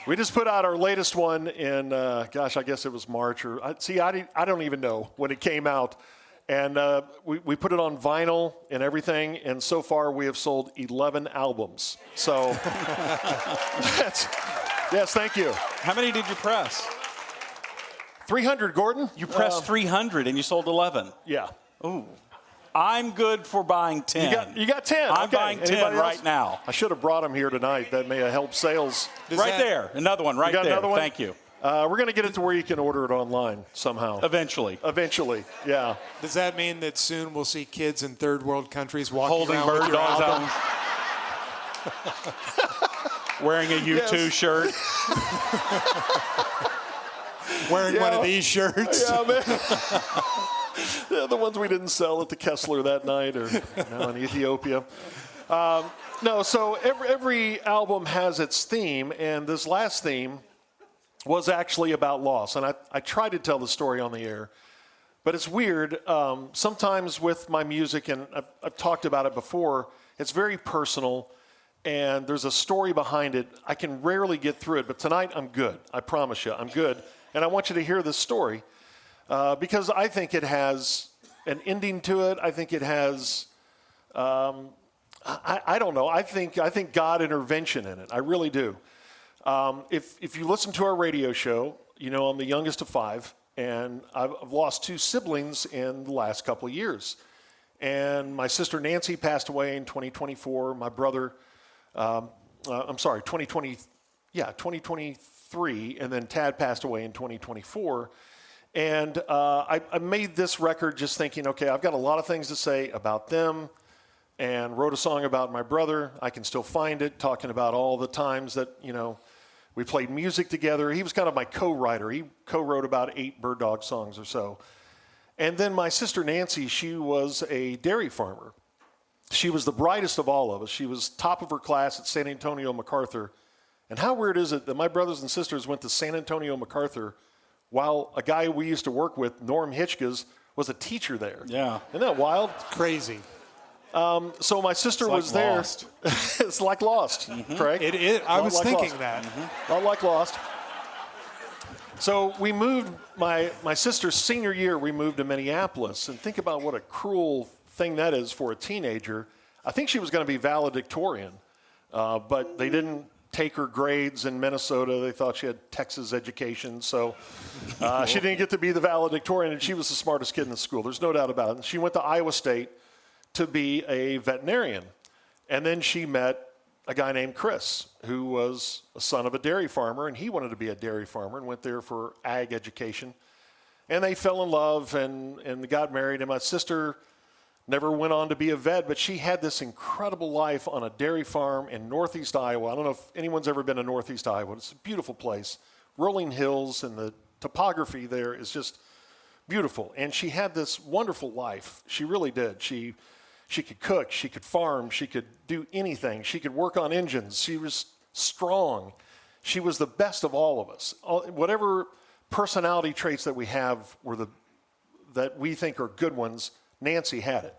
we just put out our latest one in, I guess it was March I don't even know when it came out. And we put it on vinyl and everything. And so far we have sold 11 albums. So yes, thank you. How many did you press? 300, Gordon. You pressed 300 and you sold 11. Yeah. Ooh. I'm good for buying 10. You got 10. I'm Okay. buying 10 Anybody right else? now. I should have brought them here tonight. That may have helped sales. There. Another one right You got there. another one? Thank you. We're going to get it to where you can order it online somehow. Eventually. Yeah. Does that mean that soon we'll see kids in third world countries walking Holding around with bird your dogs album? out. Wearing a U2 shirt. Wearing one of these shirts? Yeah, man. Yeah, the ones we didn't sell at the Kessler that night or in Ethiopia. So every album has its theme, and this last theme was actually about loss. And I tried to tell the story on the air, but it's weird. Sometimes with my music, and I've talked about it before, it's very personal, and there's a story behind it. I can rarely get through it, but tonight I'm good. I promise you, I'm good. And I want you to hear this story because I think it has an ending to it. I think it has, I don't know. I think God intervention in it. I really do. If you listen to our radio show, you know I'm the youngest of 5, and I've lost 2 siblings in the last couple of years. And my sister Nancy passed away in 2024. My brother, 2023, and then Tad passed away in 2024. And I made this record just thinking, okay, I've got a lot of things to say about them, and wrote a song about my brother. I can still find it, talking about all the times that, we played music together. He was kind of my co-writer. He co-wrote about 8 Bird Dog songs or so. And then my sister Nancy, she was a dairy farmer. She was the brightest of all of us. She was top of her class at San Antonio MacArthur. And how weird is it that my brothers and sisters went to San Antonio MacArthur while a guy we used to work with, Norm Hitchkes, was a teacher there? Yeah. Isn't that wild? Crazy. So my sister was there. Lost. It's like Lost, Craig. I was like thinking Lost. that. Not like Lost. So we moved, my sister's senior year, we moved to Minneapolis. And think about what a cruel thing that is for a teenager. I think she was going to be valedictorian, but they didn't take her grades in Minnesota. They thought she had Texas education. So she didn't get to be the valedictorian, and she was the smartest kid in the school. There's no doubt about it. And she went to Iowa State to be a veterinarian. And then she met a guy named Chris, who was a son of a dairy farmer, and he wanted to be a dairy farmer and went there for ag education. And they fell in love and got married. And my sister never went on to be a vet, but she had this incredible life on a dairy farm in Northeast Iowa. I don't know if anyone's ever been to Northeast Iowa. It's a beautiful place. Rolling hills, and the topography there is just beautiful. And she had this wonderful life. She really did. She could cook, she could farm, she could do anything. She could work on engines. She was strong. She was the best of all of us. Whatever personality traits that we have that we think are good ones, Nancy had it.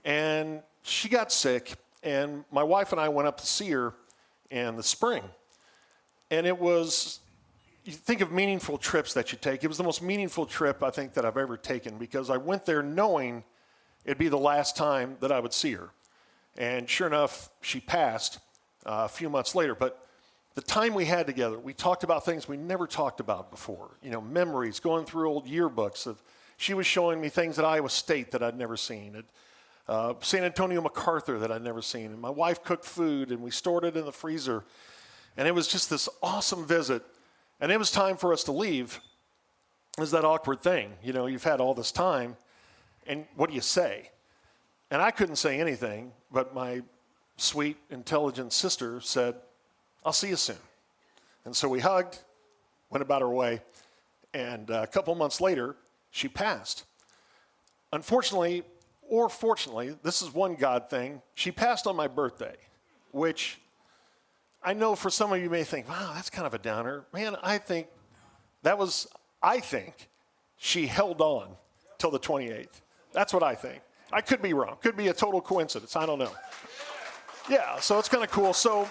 And she got sick, and my wife and I went up to see her in the spring. And it was, you think of meaningful trips that you take. It was the most meaningful trip I think that I've ever taken, because I went there knowing it'd be the last time that I would see her. And sure enough, she passed a few months later. But the time we had together, we talked about things we never talked about before. Memories, going through old yearbooks. She was showing me things at Iowa State that I'd never seen, at San Antonio MacArthur that I'd never seen. And my wife cooked food, and we stored it in the freezer. And it was just this awesome visit. And it was time for us to leave. It was that awkward thing. You've had all this time. And what do you say? And I couldn't say anything, but my sweet, intelligent sister said, "I'll see you soon." And so we hugged, went about our way, and a couple months later, she passed. Unfortunately, or fortunately, this is one God thing, she passed on my birthday, which I know for some of you may think, wow, that's kind of a downer. Man, I think she held on till the 28th. That's what I think. I could be wrong. Could be a total coincidence. I don't know. Yeah, so it's kind of cool. So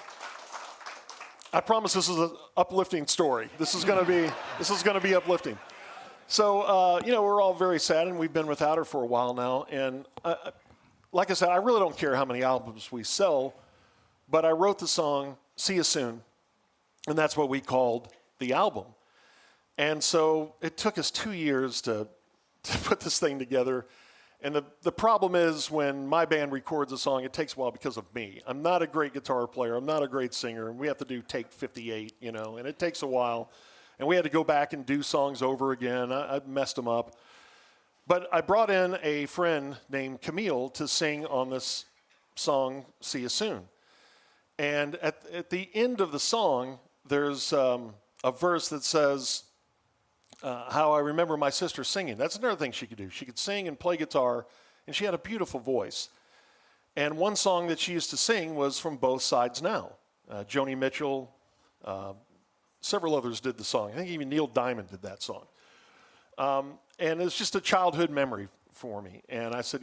I promise this is an uplifting story. This is going to be uplifting. So, we're all very sad, and we've been without her for a while now. And like I said, I really don't care how many albums we sell, but I wrote the song, See You Soon, and that's what we called the album. And so it took us 2 years to put this thing together. And the problem is when my band records a song, it takes a while because of me. I'm not a great guitar player. I'm not a great singer. And we have to do take 58, and it takes a while. And we had to go back and do songs over again. I messed them up. But I brought in a friend named Camille to sing on this song, See You Soon. And at the end of the song, there's a verse that says, how I remember my sister singing. That's another thing she could do. She could sing and play guitar, and she had a beautiful voice. And one song that she used to sing was From Both Sides Now. Joni Mitchell, several others did the song. I think even Neil Diamond did that song. And it's just a childhood memory for me. And I said,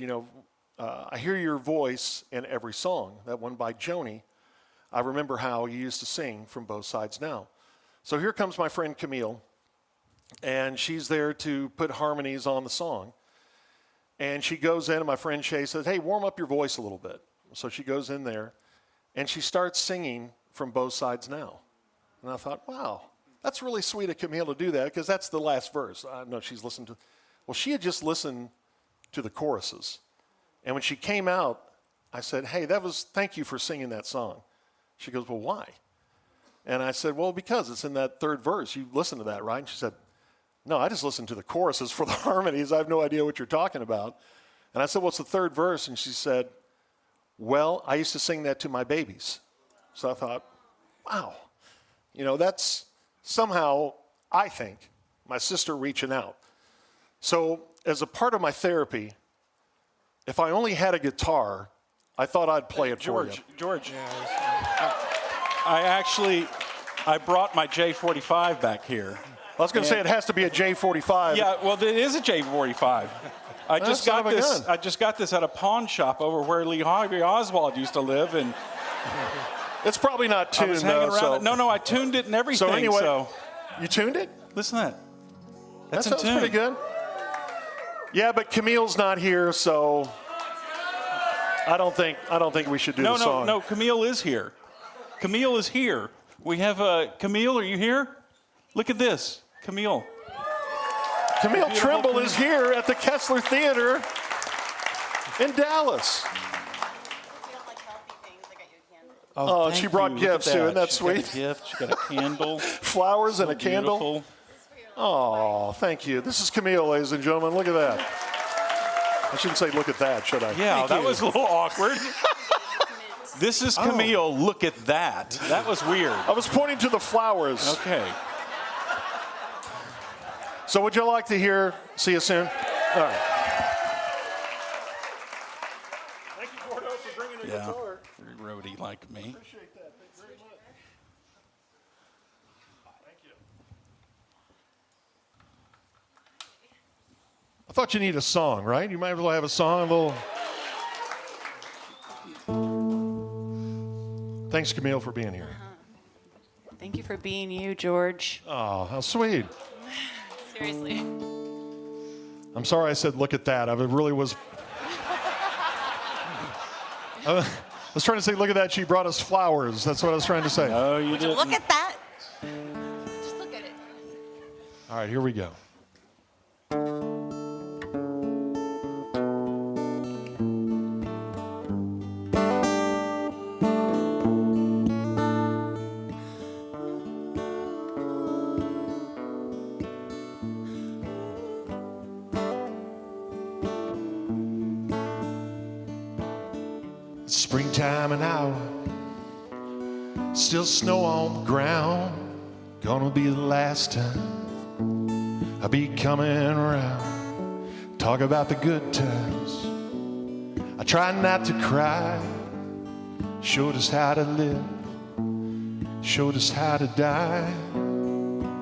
I hear your voice in every song. That one by Joni, I remember how you used to sing From Both Sides Now. So here comes my friend Camille. And she's there to put harmonies on the song. And she goes in, and my friend Shay says, hey, warm up your voice a little bit. So she goes in there, and she starts singing From Both Sides Now. And I thought, wow, that's really sweet of Camille to do that, because that's the last verse. I know she's listened to. Well, she had just listened to the choruses. And when she came out, I said, hey, thank you for singing that song. She goes, well, why? And I said, well, because it's in that third verse. You listened to that, right? And she said, no, I just listened to the choruses for the harmonies. I have no idea what you're talking about. And I said, what's the third verse? And she said, well, I used to sing that to my babies. So I thought, wow, that's somehow, I think, my sister reaching out. So as a part of my therapy, if I only had a guitar, I thought I'd play it for you. George, I brought my J45 back here. I was going to say it has to be a J45. Yeah, well, it is a J45. I just got this at a pawn shop over where Lee Harvey Oswald used to live, and it's probably not tuned. I was hanging around. No, I tuned it and everything. So anyway, you tuned it? Listen to that. That sounds pretty good. Yeah, but Camille's not here, so I don't think we should do the song. No, Camille is here. Camille is here. We have Camille. Are you here? Look at this, Camille. Camille Trimble is here at the Kessler Theater in Dallas. Oh, she brought gifts too. Isn't that sweet? She got a candle. Flowers and a candle. Beautiful. Oh, thank you. This is Camille, ladies and gentlemen. Look at that. I shouldn't say look at that, should I? Yeah, that was a little awkward. This is Camille. Look at that. That was weird. I was pointing to the flowers. Okay. So would you like to hear See You Soon? All right. Thank you, Gordo, for bringing a guitar. Very roadie like me. Appreciate that. Thank you very much. Thank you. I thought you need a song, right? You might as well have a song, a little. Thanks, Camille, for being here. Thank you for being you, George. Oh, how sweet. Seriously. I'm sorry I said look at that. I really was. I was trying to say look at that. She brought us flowers. That's what I was trying to say. No, you didn't. Look at that. Just look at it. All right, here we go. Springtime and hour, still snow on the ground. Gonna be the last time I'll be coming around. Talk about the good times. I try not to cry. Showed us how to live, showed us how to die.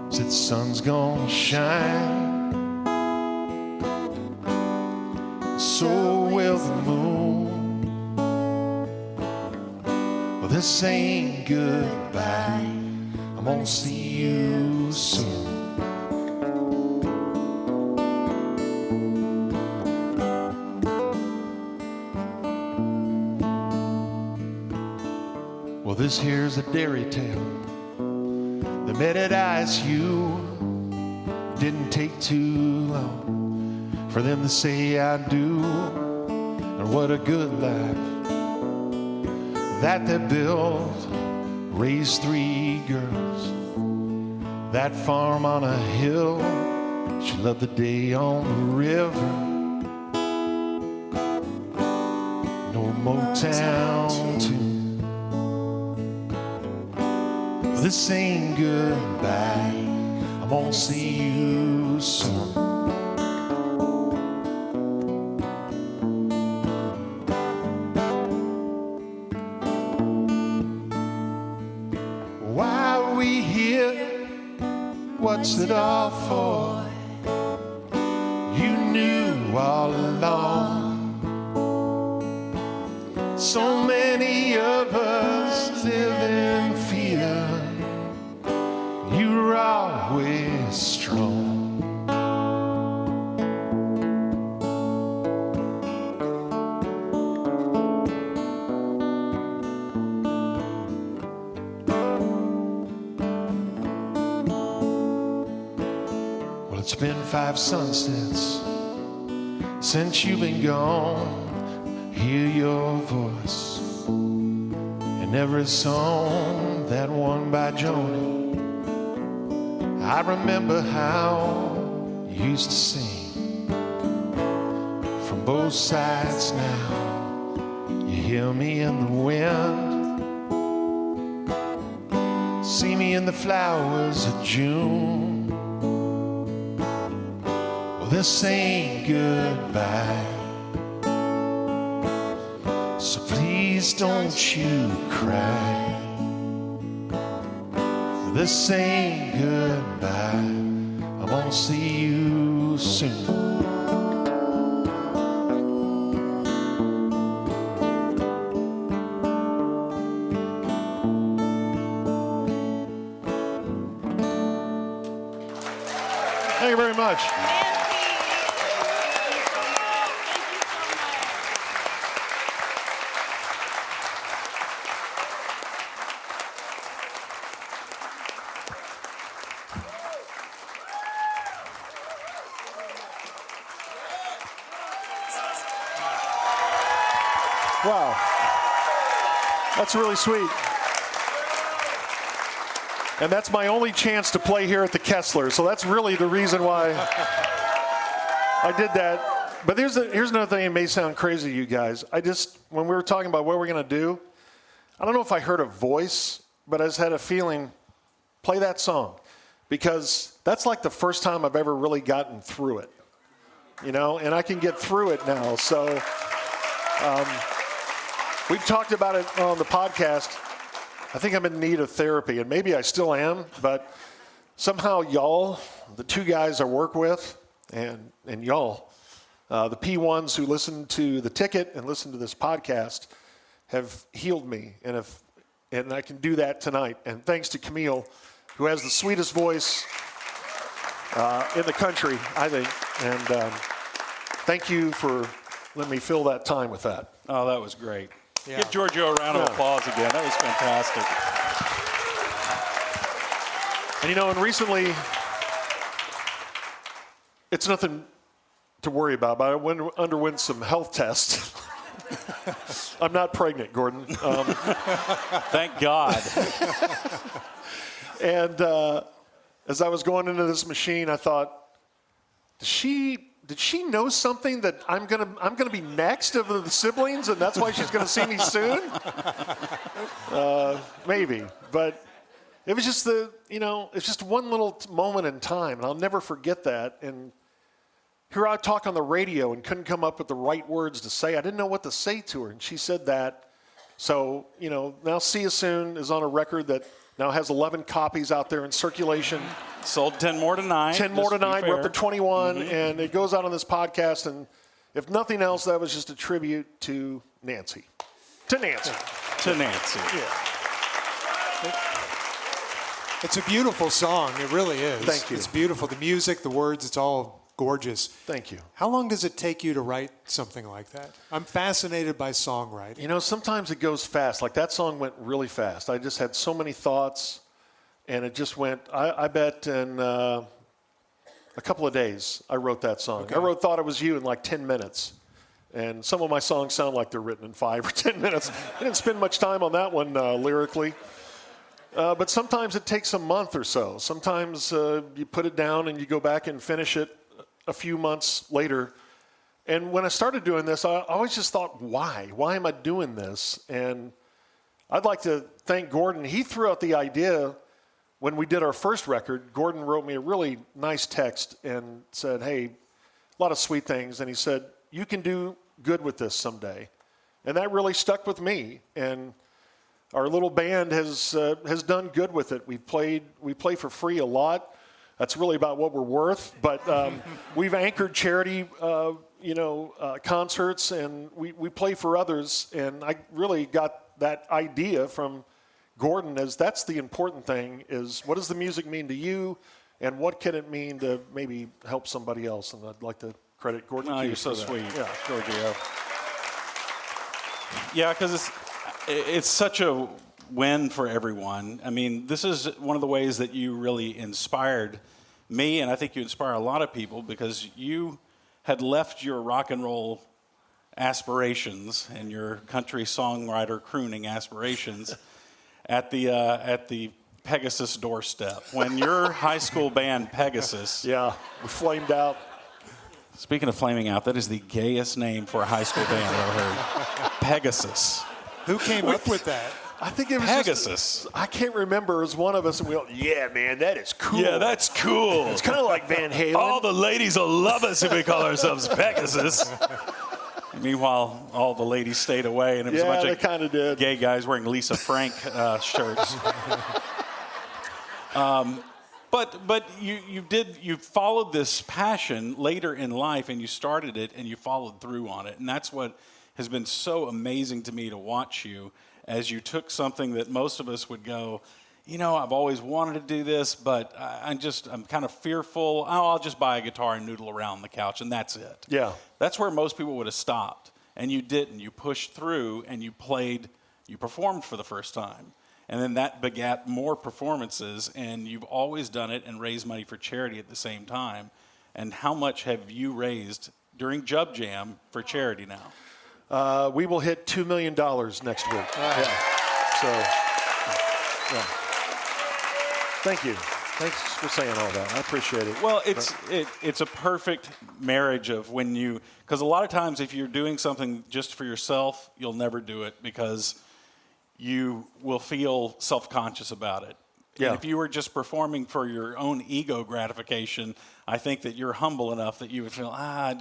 Said the sun's gonna shine, so will the moon. this ain't goodbye. I'm gonna see you soon. Well, this here's a dairy tale. The met at ISU. Didn't take too long for them to say I do. And what a good life that they built. Raised 3 girls. That farm on a hill. She loved the day on the river. No Motown tune. This ain't goodbye. I'm gonna see you soon. Why are we here? What's it all for? You knew all along. So many of us live in fear. You're always strong. Well, it's been 5 sunsets since you've been gone. Hear your voice in every song, that one by Joni. I remember how you used to sing from both sides now. You hear me in the wind, see me in the flowers of June. Well, this ain't goodbye, so please don't you cry. This ain't goodbye. I'm gonna see you soon. Thank you very much. Wow. That's really sweet. And that's my only chance to play here at the Kessler, so that's really the reason why I did that. But here's another thing. It may sound crazy to you guys. When we were talking about what we're going to do, I don't know if I heard a voice, but I just had a feeling, play that song. Because that's like the first time I've ever really gotten through it. And I can get through it now. So we've talked about it on the podcast. I think I'm in need of therapy, and maybe I still am, but somehow y'all, the 2 guys I work with, and y'all, the P1s who listen to The Ticket and listen to this podcast, have healed me, and I can do that tonight. And thanks to Camille, who has the sweetest voice in the country, I think. And thank you for letting me fill that time with that. Oh, that was great. Yeah. Give Giorgio a round of applause again. That was fantastic. And recently, it's nothing to worry about, but I underwent some health tests. I'm not pregnant, Gordon. Thank God. And as I was going into this machine, I thought, did she know something that I'm gonna be next of the siblings, and that's why she's gonna see me soon? Maybe, but it was just it's just one little moment in time, and I'll never forget that. And here I talk on the radio and couldn't come up with the right words to say. I didn't know what to say to her, and she said that. So now "See You Soon" is on a record that now has 11 copies out there in circulation. Sold 10 more tonight. 10 more tonight. We're up to 21, Mm-hmm. and it goes out on this podcast. And if nothing else, that was just a tribute to Nancy. To Nancy. To Nancy. Yeah. It's a beautiful song. It really is. Thank you. It's beautiful. The music, the words, it's all gorgeous. Thank you. How long does it take you to write something like that? I'm fascinated by songwriting. You know, sometimes it goes fast. Like that song went really fast. I just had so many thoughts, and it just went, I bet in a couple of days I wrote that song. Okay. I wrote Thought It Was You in like 10 minutes. And some of my songs sound like they're written in 5 or 10 minutes. I didn't spend much time on that one lyrically. But sometimes it takes a month or so. Sometimes you put it down and you go back and finish it a few months later. And when I started doing this, I always just thought, why? Why am I doing this? And I'd like to thank Gordon. He threw out the idea when we did our first record. Gordon wrote me a really nice text and said, hey, a lot of sweet things. And he said, you can do good with this someday. And that really stuck with me. And our little band has done good with it. We play for free a lot. That's really about what we're worth. But we've anchored charity, concerts, and we play for others. And I really got that idea from Gordon as that's the important thing is what does the music mean to you, and what can it mean to maybe help somebody else? And I'd like to credit Gordon. Oh, you're so sweet. Yeah, Giorgio. Yeah, because it's such a win for everyone. I mean, this is one of the ways that you really inspired me, and I think you inspire a lot of people because you had left your rock and roll aspirations and your country songwriter crooning aspirations at the Pegasus doorstep. When your high school band Pegasus, yeah, we flamed out. Speaking of flaming out, that is the gayest name for a high school band I've ever heard. Pegasus. Who came up with that? I think it was Pegasus. I can't remember. It was one of us, and we all, yeah, man, that is cool. Yeah, that's cool. It's kind of like Van Halen. All the ladies will love us if we call ourselves Pegasus. Meanwhile, all the ladies stayed away, and it was a bunch they of kind of did. gay guys wearing Lisa Frank shirts. But you followed this passion later in life, and you started it, and you followed through on it, and that's what has been so amazing to me to watch you as you took something that most of us would go, you know, I've always wanted to do this, but I'm kind of fearful. Oh, I'll just buy a guitar and noodle around the couch, and that's it. Yeah. That's where most people would have stopped, and you didn't. You pushed through, and you performed for the first time. And then that begat more performances, and you've always done it and raised money for charity at the same time. And how much have you raised during Jub Jam for charity now? We will hit $2 million next week. Yeah. So, yeah. Thank you. Thanks for saying all that. I appreciate it. Well, it's a perfect marriage of when you, because a lot of times if you're doing something just for yourself, you'll never do it because you will feel self-conscious about it. Yeah. And if you were just performing for your own ego gratification, I think that you're humble enough that you would feel, I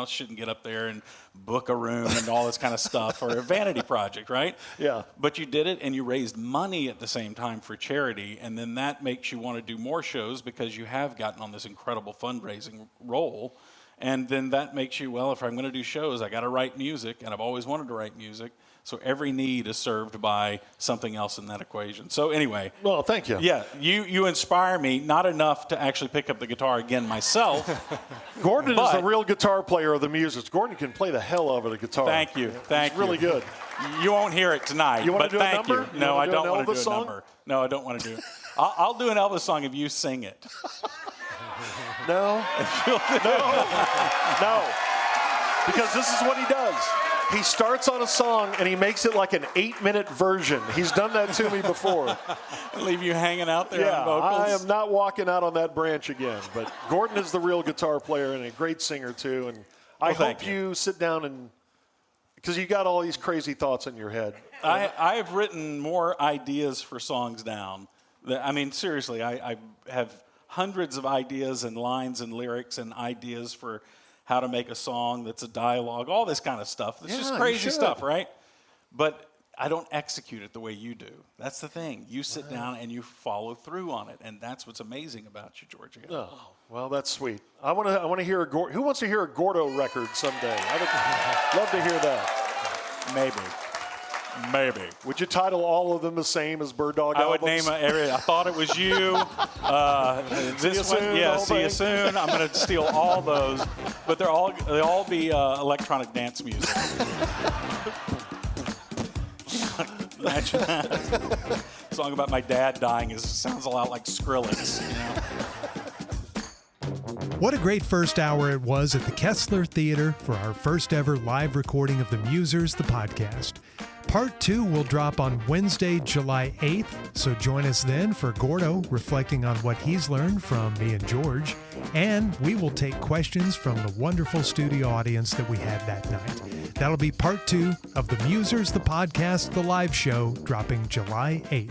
shouldn't get up there and book a room and all this kind of stuff, or a vanity project, right? Yeah. But you did it, and you raised money at the same time for charity, and then that makes you want to do more shows because you have gotten on this incredible fundraising role. And then that makes you, well, if I'm going to do shows, I got to write music, and I've always wanted to write music. So every need is served by something else in that equation. So anyway. Well, thank you. Yeah, you inspire me, not enough to actually pick up the guitar again myself. Gordon is the real guitar player of the music. Gordon can play the hell out of the guitar. Thank you. Thank you. Really good. You won't hear it tonight. You want to do a thank number? you. No, I don't want to do a song? number. No, I don't want to do it. I'll do an Elvis song if you sing it. No. No. Because this is what he does. He starts on a song and he makes it like an 8-minute version. He's done that to me before. Leave you hanging out there on vocals. I am not walking out on that branch again. But Gordon is the real guitar player and a great singer too. And I hope you sit down and, because you got all these crazy thoughts in your head. I have written more ideas for songs down. I mean, seriously, I have hundreds of ideas and lines and lyrics and ideas for how to make a song that's a dialogue, all this kind of stuff. It's just crazy stuff, right? But I don't execute it the way you do. That's the thing. You sit down and you follow through on it, and that's what's amazing about you, Giorgio. Oh, well, that's sweet. I want to hear who wants to hear a Gordo record someday? I would love to hear that. Maybe. Maybe. Would you title all of them the same as Bird Dog I albums? would name every. I thought it was you. This one, soon, yeah. the whole See you thing. soon. I'm going to steal all those, but they'll all be electronic dance music. Imagine that. Song about my dad dying sounds a lot like Skrillex. You know? What a great first hour it was at the Kessler Theater for our first ever live recording of The Musers, the podcast. Part 2 will drop on Wednesday, July 8th, so join us then for Gordo reflecting on what he's learned from me and George, and we will take questions from the wonderful studio audience that we had that night. That'll be part 2 of The Musers, the podcast, the live show, dropping July 8th.